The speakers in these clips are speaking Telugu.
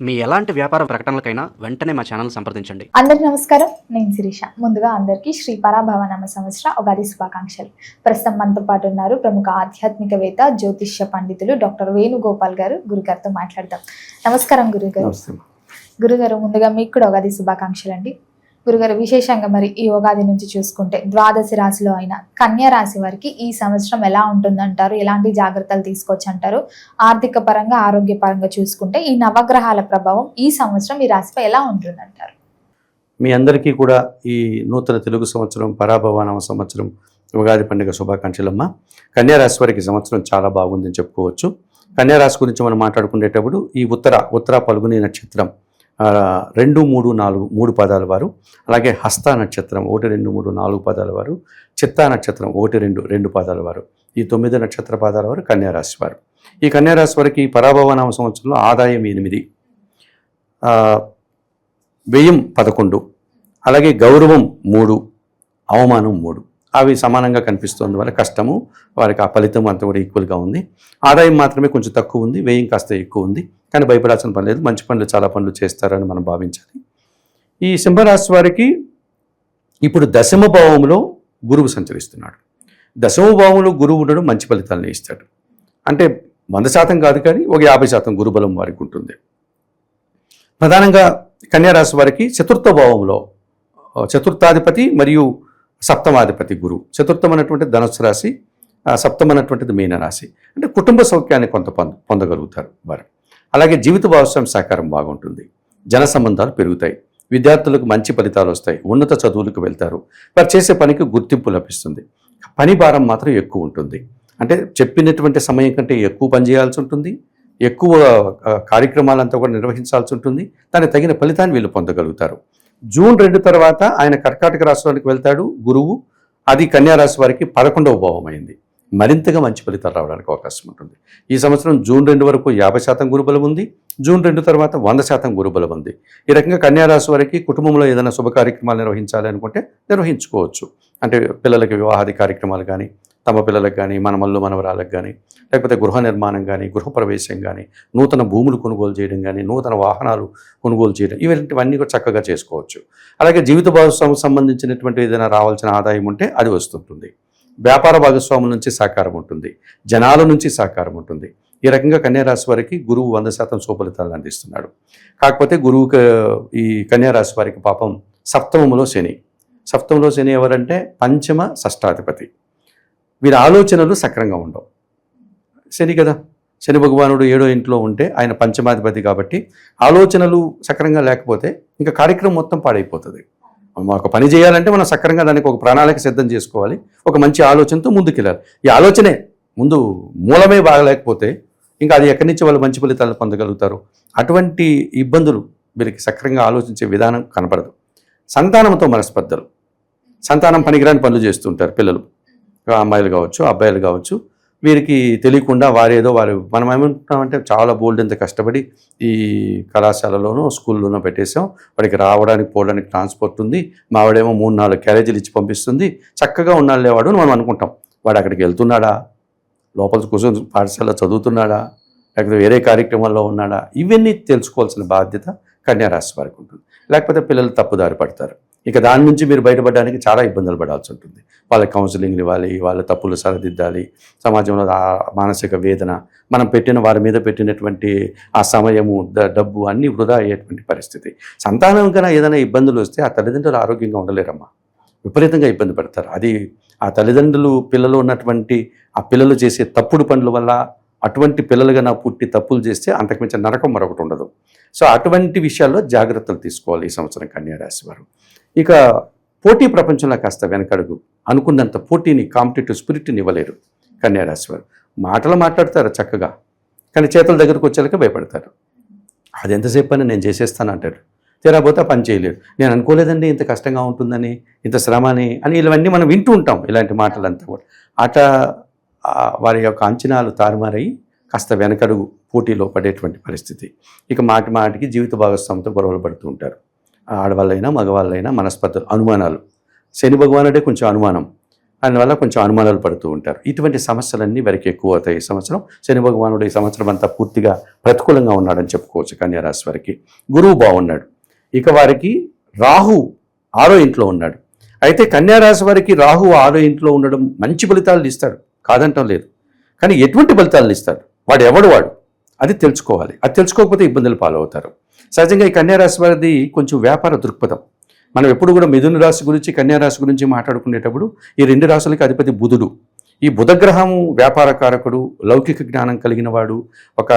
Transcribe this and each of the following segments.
మీ ఎలాంటి వ్యాపార ప్రకటనలకైనా వెంటనే మా ఛానల్ సంప్రదించండి. అందరికీ నమస్కారం, నేను శిరీష. ముందుగా అందరికీ శ్రీ పరాభవనామ సంవత్సర ఉగాది శుభాకాంక్షలు. ప్రస్తుతం మనతో పాటు ఉన్నారు ప్రముఖ ఆధ్యాత్మికవేత్త, జ్యోతిష్య పండితులు డాక్టర్ వేణుగోపాల్ గారు. గురుగారితో మాట్లాడదాం. నమస్కారం గురుగారు. గురుగారు, ముందుగా మీకు కూడా ఉగాది శుభాకాంక్షలు అండి. గురుగారు, విశేషంగా మరి ఈ ఉగాది నుంచి చూసుకుంటే ద్వాదశి రాశిలో అయిన కన్యా రాశి వారికి ఈ సంవత్సరం ఎలా ఉంటుందంటారు? ఎలాంటి జాగ్రత్తలు తీసుకోవచ్చు అంటారు? ఆర్థిక పరంగా, ఆరోగ్య పరంగా చూసుకుంటే ఈ నవగ్రహాల ప్రభావం ఈ సంవత్సరం ఈ రాశిపై ఎలా ఉంటుందంటారు? మీ అందరికీ కూడా ఈ నూతన తెలుగు సంవత్సరం పరాభవనామ సంవత్సరం ఉగాది పండుగ శుభాకాంక్షలమ్మ. కన్యారాశి వారికి సంవత్సరం చాలా బాగుందని చెప్పుకోవచ్చు. కన్యారాశి గురించి మనం మాట్లాడుకునేటప్పుడు ఈ ఉత్తర పలుగుని నక్షత్రం 2, 3, 4 3 పదాల వారు, అలాగే హస్త నక్షత్రం 1, 2, 3, 4 పదాల వారు, చిత్తా నక్షత్రం 1, 2, 2 పదాల వారు, ఈ 9 నక్షత్ర పదాల వారు కన్యారాశి వారు. ఈ కన్యారాశి వారికి పరాభవనామ సంవత్సరంలో ఆదాయం 8, వ్యయం 11, అలాగే గౌరవం 3, అవమానం 3. అవి సమానంగా కనిపిస్తుంది వల్ల కష్టము వారికి ఆ ఫలితం అంతా కూడా ఈక్వల్గా ఉంది. ఆదాయం మాత్రమే కొంచెం తక్కువ ఉంది, వ్యయం కాస్త ఎక్కువ ఉంది. కానీ భయపడాల్సిన పని లేదు, మంచి పనులు చాలా పనులు చేస్తారని మనం భావించాలి. ఈ సింహరాశి వారికి ఇప్పుడు దశమ భావంలో గురువు సంచరిస్తున్నాడు. దశమ భావంలో గురువు ఉండడం మంచి ఫలితాలను ఇస్తాడు. అంటే 100% కాదు, కానీ ఒక 50% గురుబలం వారికి ఉంటుంది. ప్రధానంగా కన్యారాశి వారికి చతుర్థ భావంలో చతుర్థాధిపతి మరియు సప్తమాధిపతి గురువు. చతుర్థం అన్నటువంటి ధనుస్సు రాశి, సప్తం అన్నటువంటిది మీనరాశి. అంటే కుటుంబ సౌఖ్యాన్ని కొంత పొందగలుగుతారు వారు. అలాగే జీవిత భాగస్వామి సహకారం బాగుంటుంది, జన సంబంధాలు పెరుగుతాయి, విద్యార్థులకు మంచి ఫలితాలు వస్తాయి, ఉన్నత చదువులకు వెళ్తారు, వారు చేసే పనికి గుర్తింపు లభిస్తుంది. పని భారం మాత్రం ఎక్కువ ఉంటుంది. అంటే చెప్పినటువంటి సమయం కంటే ఎక్కువ పని చేయాల్సి ఉంటుంది, ఎక్కువ కార్యక్రమాలంతా కూడా నిర్వహించాల్సి ఉంటుంది. దానికి తగిన ఫలితాన్ని వీళ్ళు పొందగలుగుతారు. జూన్ 2 తర్వాత ఆయన కర్కాటక రాశిలోనికి వెళ్తాడు గురువు. అది కన్యారాశి వారికి 11వ భావం అయింది. మరింతగా మంచి ఫలితాలు రావడానికి అవకాశం ఉంటుంది. ఈ సంవత్సరం జూన్ 2 వరకు 50% గురుబలం ఉంది. జూన్ 2 తర్వాత 100% గురుబలం ఉంది. ఈ రకంగా కన్యారాశి వారికి కుటుంబంలో ఏదైనా శుభ కార్యక్రమాలు నిర్వహించాలి అనుకుంటే నిర్వహించుకోవచ్చు. అంటే పిల్లలకి వివాహాది కార్యక్రమాలు కానీ, తమ పిల్లలకు కానీ, మనమల్లు మనవరాలకు కానీ, లేకపోతే గృహ నిర్మాణం కానీ, గృహప్రవేశం కానీ, నూతన భూములు కొనుగోలు చేయడం కానీ, నూతన వాహనాలు కొనుగోలు చేయడం, ఇవన్నీ కూడా చక్కగా చేసుకోవచ్చు. అలాగే జీవిత భాగస్వామికి సంబంధించినటువంటి ఏదైనా రావాల్సిన ఆదాయం ఉంటే అది వస్తుంటుంది. వ్యాపార భాగస్వాముల నుంచి సహకారం ఉంటుంది, జనాల నుంచి సహకారం ఉంటుంది. ఈ రకంగా కన్యారాశి వారికి గురువు 100% శుభఫలితాలను అందిస్తున్నాడు. కాకపోతే గురువుకి ఈ కన్యారాశి వారికి పాపం సప్తమంలో శని ఎవరంటే పంచమ షష్టాధిపతి. వీరి ఆలోచనలు సక్రంగా ఉండవు. శని కదా, శని భగవానుడు 7వ ఇంట్లో ఉంటే ఆయన పంచమాధిపతి కాబట్టి ఆలోచనలు సక్రంగా లేకపోతే ఇంకా కార్యక్రమం మొత్తం పాడైపోతుంది. ఒక పని చేయాలంటే మనం సక్రంగా దానికి ఒక ప్రణాళిక సిద్ధం చేసుకోవాలి, ఒక మంచి ఆలోచనతో ముందుకెళ్ళాలి. ఈ ఆలోచనే ముందు మూలమే బాగలేకపోతే ఇంకా అది ఎక్కడి నుంచి వాళ్ళు మంచి ఫలితాలను పొందగలుగుతారు? అటువంటి ఇబ్బందులు వీరికి సక్రంగా ఆలోచించే విధానం కనపడదు. సంతానంతో మనస్పర్ధలు, సంతానం పనికిరాని పనులు చేస్తుంటారు పిల్లలు, అమ్మాయిలు కావచ్చు అబ్బాయిలు కావచ్చు. వీరికి తెలియకుండా మనం ఏమంటున్నామంటే చాలా బోల్డ్ కష్టపడి ఈ కళాశాలలోనో స్కూల్లోనో పెట్టేసాం, వాడికి రావడానికి పోవడానికి ట్రాన్స్పోర్ట్ ఉంది, మావాడేమో 3-4 క్యారేజీలు ఇచ్చి పంపిస్తుంది, చక్కగా ఉన్నాళ్ళేవాడు అని మనం అనుకుంటాం. వాడు అక్కడికి వెళ్తున్నాడా, లోపల కూర్చొని పాఠశాల చదువుతున్నాడా, లేకపోతే వేరే కార్యక్రమాల్లో ఉన్నాడా, ఇవన్నీ తెలుసుకోవాల్సిన బాధ్యత కన్యారాశి వారికి ఉంటుంది. లేకపోతే పిల్లలు తప్పుదారి పడతారు. ఇక దాని నుంచి మీరు బయటపడడానికి చాలా ఇబ్బందులు పడాల్సి ఉంటుంది. వాళ్ళకి కౌన్సిలింగ్లు ఇవ్వాలి, వాళ్ళ తప్పులు సరిదిద్దాలి, సమాజంలో మానసిక వేదన, మనం వారి మీద పెట్టినటువంటి ఆ సమయము, డబ్బు అన్నీ వృధా అయ్యేటువంటి పరిస్థితి. సంతానం కన్నా ఏదైనా ఇబ్బందులు వస్తే ఆ తల్లిదండ్రులు ఆరోగ్యంగా ఉండలేరమ్మా, విపరీతంగా ఇబ్బంది పడతారు. అది ఆ తల్లిదండ్రులు పిల్లలు ఉన్నటువంటి ఆ పిల్లలు చేసే తప్పుడు పనుల వల్ల అటువంటి పిల్లలుగా పుట్టి తప్పులు చేస్తే అంతకుమించిన నరకం మరొకటి ఉండదు. సో అటువంటి విషయాల్లో జాగ్రత్తలు తీసుకోవాలి ఈ సంవత్సరం కన్యారాశి వారు. ఇక పోటీ ప్రపంచంలో కాస్త వెనకడుగు, అనుకున్నంత పోటీని, కాంపిటేటివ్ స్పిరిట్ని ఇవ్వలేరు కన్యారాశి వారు. మాటలు మాట్లాడతారు చక్కగా, కానీ చేతుల దగ్గరకు వచ్చేలాగా భయపడతారు. అది ఎంతసేపు అని నేను చేసేస్తాను అంటారు, తీరాపోతే పని చేయలేరు. నేను అనుకోలేదండి ఇంత కష్టంగా ఉంటుందని, ఇంత శ్రమ అని ఇవన్నీ మనం వింటూ ఉంటాం. ఇలాంటి మాటలంతా కూడా వారి యొక్క అంచనాలు తారుమారై కాస్త వెనకడుగు, పోటీలో పడేటువంటి పరిస్థితి. ఇక మాటికి జీవిత భాగస్వామితో గొడవలు పడుతూ ఉంటారు. ఆడవాళ్ళైనా మగవాళ్ళైనా మనస్పర్ధలు, అనుమానాలు. శని భగవానుడే కొంచెం అనుమానం, అందువల్ల కొంచెం అనుమానాలు పడుతూ ఉంటారు. ఇటువంటి సమస్యలన్నీ వారికి ఎక్కువ అవుతాయి. ఈ సంవత్సరం శని భగవానుడు ఈ సంవత్సరం అంతా పూర్తిగా ప్రతికూలంగా ఉన్నాడని చెప్పుకోవచ్చు కన్యారాశి వారికి. గురువు బాగున్నాడు. ఇక వారికి రాహు 6వ ఇంట్లో ఉన్నాడు. అయితే కన్యారాశి వారికి రాహు 6వ ఇంట్లో ఉండడం మంచి ఫలితాలను ఇస్తాడు, కాదంటం లేదు. కానీ ఎటువంటి ఫలితాలను ఇస్తాడు, వాడు ఎవడు వాడు అది తెలుసుకోవాలి. అది తెలుసుకోకపోతే ఇబ్బందులు పాలవుతారు. సహజంగా ఈ కన్యారాశి వారిది కొంచెం వ్యాపార దృక్పథం. మనం ఎప్పుడు కూడా మిథున రాశి గురించి కన్యారాశి గురించి మాట్లాడుకునేటప్పుడు ఈ 2 రాశులకి అధిపతి బుధుడు. ఈ బుధగ్రహము వ్యాపార కారకుడు, లౌకిక జ్ఞానం కలిగిన వాడు, ఒక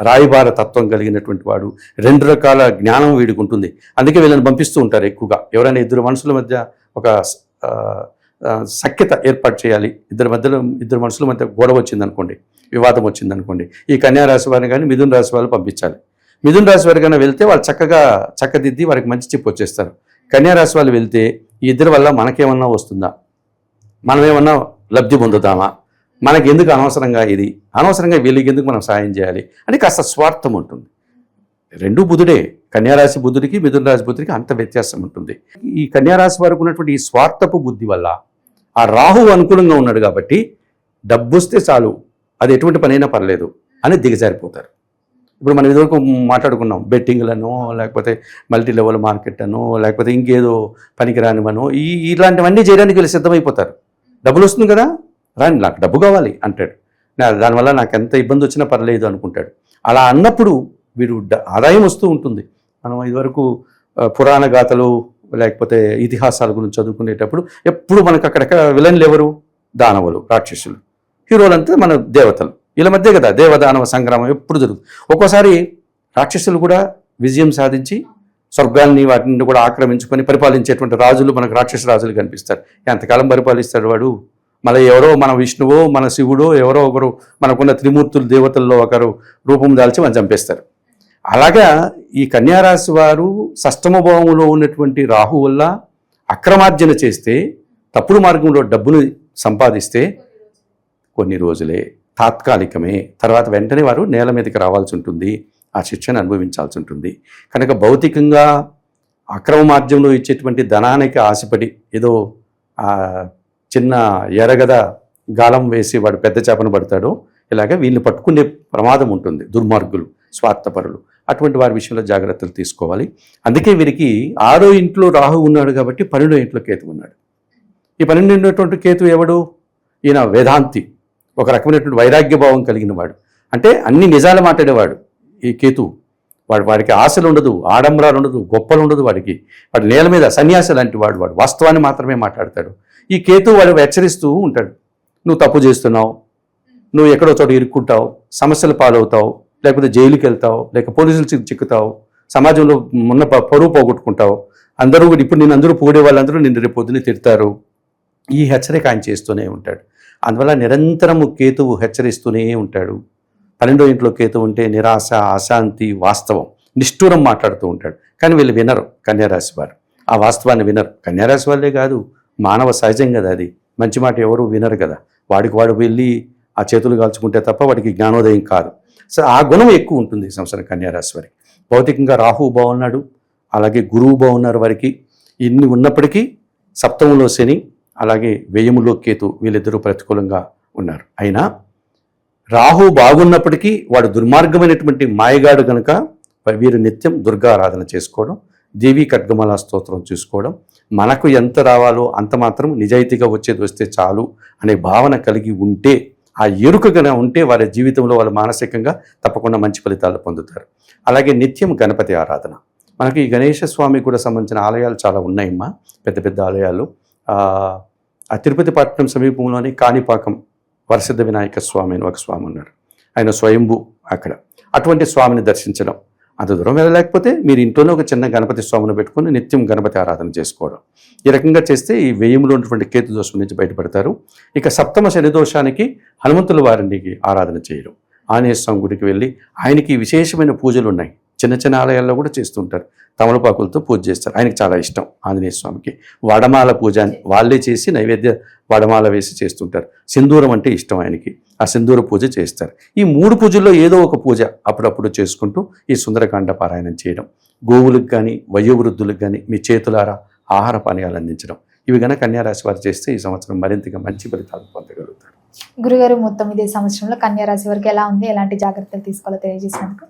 రాయబార తత్వం కలిగినటువంటి వాడు. 2 రకాల జ్ఞానం వీడికి ఉంటుంది. అందుకే వీళ్ళని పంపిస్తూ ఉంటారు ఎక్కువగా. ఎవరైనా ఇద్దరు మనుషుల మధ్య ఒక సఖ్యత ఏర్పాటు చేయాలి, ఇద్దరు మనుషుల మధ్య గొడవ వచ్చిందనుకోండి, వివాదం వచ్చిందనుకోండి, ఈ కన్యారాశి వారిని కానీ మిథున రాశి వాళ్ళు పంపించాలి. మిథున రాశి వారి కన్నా వెళ్తే వాళ్ళు చక్కగా చక్కదిద్ది వారికి మంచి చెప్పు వచ్చేస్తారు. కన్యారాశి వాళ్ళు వెళ్తే ఈ ఇద్దరి వల్ల మనకేమన్నా వస్తుందా, మనమేమన్నా లబ్ధి పొందుతామా, మనకి ఎందుకు అనవసరంగా వీళ్ళకి ఎందుకు మనం సాయం చేయాలి అని కాస్త స్వార్థం ఉంటుంది. 2 బుధుడే. కన్యారాశి బుధుడికి మిథున రాశి బుధుడికి అంత వ్యత్యాసం ఉంటుంది. ఈ కన్యారాశి వారికి ఉన్నటువంటి ఈ స్వార్థపు బుద్ధి వల్ల ఆ రాహువు అనుకూలంగా ఉన్నాడు కాబట్టి డబ్బు వస్తే చాలు, అది ఎటువంటి పనైనా పర్లేదు అని దిగజారిపోతారు. ఇప్పుడు మనం ఇదివరకు మాట్లాడుకున్నాం, బెట్టింగ్లను, లేకపోతే మల్టీ లెవెల్ మార్కెట్ అనో, లేకపోతే ఇంకేదో పనికిరానివనో, ఇలాంటివన్నీ చేయడానికి వీళ్ళు సిద్ధమైపోతారు. డబ్బులు వస్తుంది కదా, రాని నాకు డబ్బు కావాలి అంటాడు. దానివల్ల నాకు ఎంత ఇబ్బంది వచ్చినా పర్లేదు అనుకుంటాడు. అలా అన్నప్పుడు వీడు ఆదాయం వస్తూ ఉంటుంది. మనం ఇదివరకు పురాణ గాథలు లేకపోతే ఇతిహాసాల గురించి చదువుకునేటప్పుడు ఎప్పుడు మనకు అక్కడెక్కడ విలన్లు ఎవరు, దానవులు, రాక్షసులు. హీరోలంతా మన దేవతలు. వీళ్ళ మధ్య కదా దేవదానవ సంగ్రామం ఎప్పుడు జరుగుతుంది. ఒక్కోసారి రాక్షసులు కూడా విజయం సాధించి స్వర్గాన్ని వాటిని కూడా ఆక్రమించుకొని పరిపాలించేటువంటి రాజులు మనకు రాక్షస రాజులు కనిపిస్తారు. ఎంతకాలం పరిపాలిస్తాడు వాడు? మళ్ళీ ఎవరో మన విష్ణువో మన శివుడో ఎవరో ఒకరు మనకున్న త్రిమూర్తులు దేవతల్లో ఒకరు రూపం దాల్చి మనం చంపేస్తారు. అలాగా ఈ కన్యారాశి వారు షష్టమ భావంలో ఉన్నటువంటి రాహు వల్ల అక్రమార్జన చేస్తే, తప్పుడు మార్గంలో డబ్బును సంపాదిస్తే కొన్ని రోజులే, తాత్కాలికమే. తర్వాత వెంటనే వారు నేల మీదకి రావాల్సి ఉంటుంది, ఆ శిక్షను అనుభవించాల్సి ఉంటుంది. కనుక భౌతికంగా అక్రమ మార్గంలో ఇచ్చేటువంటి ధనానికి ఆశపడి ఏదో చిన్న ఎరగద గాలం వేసి వాడు పెద్ద చేపను పడతాడో, ఇలాగ వీళ్ళని పట్టుకునే ప్రమాదం ఉంటుంది. దుర్మార్గులు, స్వార్థపరులు, అటువంటి వారి విషయంలో జాగ్రత్తలు తీసుకోవాలి. అందుకే వీరికి 6వ ఇంట్లో రాహు ఉన్నాడు కాబట్టి 12వ ఇంట్లో కేతు ఉన్నాడు. ఈ 12వ కేతు ఎవడు? ఈయన వేదాంతి, ఒక రకమైనటువంటి వైరాగ్య భావం కలిగిన వాడు. అంటే అన్ని నిజాలు మాట్లాడేవాడు ఈ కేతు. వాడికి ఆశలు ఉండదు, ఆడంబరాలు ఉండదు, గొప్పలు ఉండదు. వాడి నేల మీద సన్యాసి లాంటి వాడు వాస్తవాన్ని మాత్రమే మాట్లాడతాడు. ఈ కేతు వాడు హెచ్చరిస్తూ ఉంటాడు, నువ్వు తప్పు చేస్తున్నావు, నువ్వు ఎక్కడో చోట ఇరుక్కుంటావు, సమస్యలు పాలవుతావు, లేకపోతే జైలుకి వెళ్తావు, లేక పోలీసులు చిక్కుతావు, సమాజంలో ఉన్న పరువు పోగొట్టుకుంటావు, ఇప్పుడు నేను అందరూ పొగిడే వాళ్ళందరూ నిన్ను రేపు పొద్దున్నే తిడతారు. ఈ హెచ్చరిక ఆయన చేస్తూనే ఉంటాడు. అందువల్ల నిరంతరము కేతువు హెచ్చరిస్తూనే ఉంటాడు. 12వ ఇంట్లో కేతువు ఉంటే నిరాశ, అశాంతి, వాస్తవం, నిష్ఠూరం మాట్లాడుతూ ఉంటాడు. కానీ వీళ్ళు వినరు కన్యారాశి వారు, ఆ వాస్తవాన్ని వినరు. కన్యారాశి వాళ్ళే కాదు, మానవ సహజం కదా అది. మంచి మాట ఎవరు వినరు కదా. వాడు వెళ్ళి ఆ చేతులు కాల్చుకుంటే తప్ప వాడికి జ్ఞానోదయం కాదు. సో ఆ గుణం ఎక్కువ ఉంటుంది ఈ సంవత్సరం కన్యారాశి వారికి. భౌతికంగా రాహువు బాగున్నాడు, అలాగే గురువు బాగున్నారు వారికి. ఇన్ని ఉన్నప్పటికీ సప్తమంలో శని, అలాగే వ్యయములో కేతు, వీళ్ళిద్దరూ ప్రతికూలంగా ఉన్నారు. అయినా రాహు బాగున్నప్పటికీ వాడు దుర్మార్గమైనటువంటి మాయగాడు కనుక వీరు నిత్యం దుర్గా ఆరాధన చేసుకోవడం, దేవీ ఖడ్గమాల స్తోత్రం చూసుకోవడం, మనకు ఎంత రావాలో అంత మాత్రం నిజాయితీగా వచ్చేది వస్తే చాలు అనే భావన కలిగి ఉంటే, ఆ ఎరుకగా ఉంటే వారి జీవితంలో వాళ్ళు మానసికంగా తప్పకుండా మంచి ఫలితాలు పొందుతారు. అలాగే నిత్యం గణపతి ఆరాధన. మనకి ఈ గణేశ స్వామికి కూడా సంబంధించిన ఆలయాలు చాలా ఉన్నాయమ్మా, పెద్ద పెద్ద ఆలయాలు. ఆ తిరుపతి పట్టణం సమీపంలోని కాణిపాకం వరసిద్ధ వినాయక స్వామి అని ఒక స్వామి ఉన్నారు, ఆయన స్వయంభూ అక్కడ. అటువంటి స్వామిని దర్శించడం, అంత దూరం వెళ్ళలేకపోతే మీరు ఇంట్లోనే ఒక చిన్న గణపతి స్వామిని పెట్టుకొని నిత్యం గణపతి ఆరాధన చేసుకోవడం. ఈ రకంగా చేస్తే ఈ వ్యయంలో ఉన్నటువంటి కేతు దోషం నుంచి బయటపడతారు. ఇక సప్తమ శని దోషానికి హనుమంతుల వారిని ఆరాధన చేయడం, ఆంజనేయ స్వామి గుడికి వెళ్ళి ఆయనకి విశేషమైన పూజలు ఉన్నాయి. చిన్న చిన్న ఆలయాల్లో కూడా చేస్తుంటారు, తమలపాకులతో పూజ చేస్తారు. ఆయనకి చాలా ఇష్టం ఆంజనేయ స్వామికి. వడమాల పూజ వాళ్ళే చేసి నైవేద్య వడమాల వేసి చేస్తుంటారు. సింధూరం అంటే ఇష్టం ఆయనకి, ఆ సింధూర పూజ చేస్తారు. ఈ 3 పూజల్లో ఏదో ఒక పూజ అప్పుడప్పుడు చేసుకుంటూ ఈ సుందరకాండ పారాయణం చేయడం, గోవులకు కానీ వయోవృద్ధులకు కానీ మీ చేతులారా ఆహార పానీయాలు అందించడం, ఇవి కనుక కన్యారాశి వారు చేస్తే ఈ సంవత్సరం మరింతగా మంచి ఫలితాలు పొందగలుగుతారు. గురుగారు మొత్తం ఇదే సంవత్సరంలో కన్యా రాశి వారికి ఎలా ఉంది, ఎలాంటి జాగ్రత్తలు తీసుకోవాలో తెలియజేసినందుకు